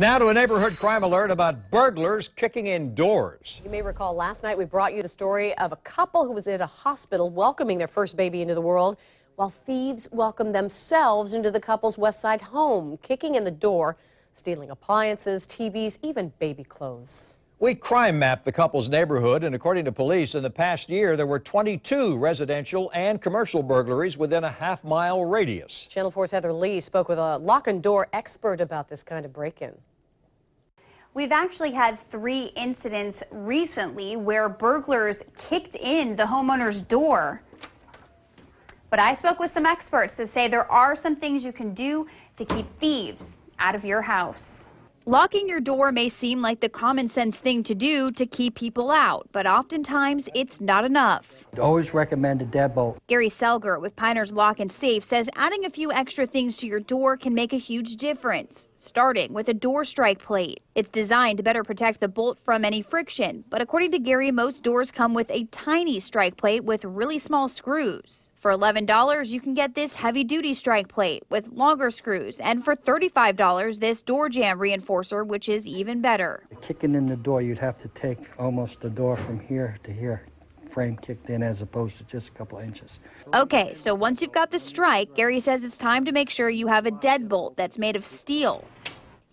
Now to a neighborhood crime alert about burglars kicking in doors. You may recall last night we brought you the story of a couple who was at a hospital welcoming their first baby into the world while thieves welcomed themselves into the couple's West Side home, kicking in the door, stealing appliances, TVs, even baby clothes. We crime mapped the couple's neighborhood, and according to police, in the past year, there were 22 residential and commercial burglaries within a half-mile radius. Channel 4's Heather Lee spoke with a lock and door expert about this kind of break-in. We've actually had 3 incidents recently where burglars kicked in the homeowner's door. But I spoke with some experts that say there are some things you can do to keep thieves out of your house. Locking your door may seem like the common sense thing to do to keep people out, but oftentimes it's not enough. Always recommend a deadbolt. Gary Selger with Piners Lock and Safe says adding a few extra things to your door can make a huge difference, starting with a door strike plate. It's designed to better protect the bolt from any friction, but according to Gary, most doors come with a tiny strike plate with really small screws. For $11, you can get this heavy-duty strike plate with longer screws, and for $35, this door jamb reinforcer, which is even better. Kicking in the door, you'd have to take almost the door from here to here, frame kicked in, as opposed to just a couple of inches. Okay, so once you've got the strike, Gary says it's time to make sure you have a deadbolt that's made of steel.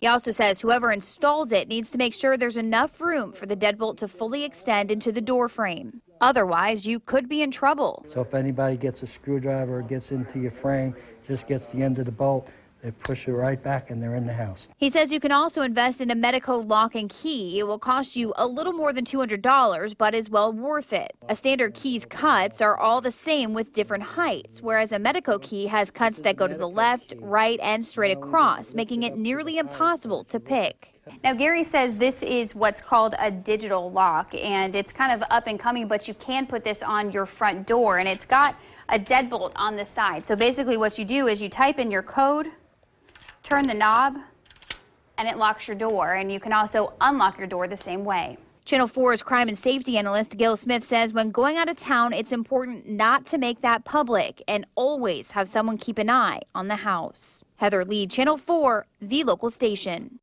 He also says whoever installs it needs to make sure there's enough room for the deadbolt to fully extend into the door frame. Otherwise, you could be in trouble. So if anybody gets a screwdriver or gets into your frame, just gets the end of the bolt, they push it right back and they're in the house. He says you can also invest in a Medeco lock and key. It will cost you a little more than $200, but is well worth it. A standard key's cuts are all the same with different heights, whereas a Medeco key has cuts that go to the left, right, and straight across, making it nearly impossible to pick. Now, Gary says this is what's called a digital lock, and it's kind of up and coming, but you can put this on your front door, and it's got a deadbolt on the side. So basically what you do is you type in your code, turn the knob, and it locks your door, and you can also unlock your door the same way. Channel 4's crime and safety analyst Gail Smith says when going out of town, it's important not to make that public and always have someone keep an eye on the house. Heather Lee, Channel 4, the local station.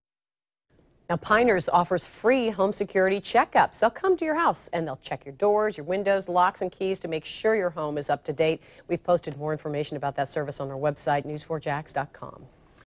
Now, Piners offers free home security checkups. They'll come to your house and they'll check your doors, your windows, locks, and keys to make sure your home is up to date. We've posted more information about that service on our website, news4jax.com.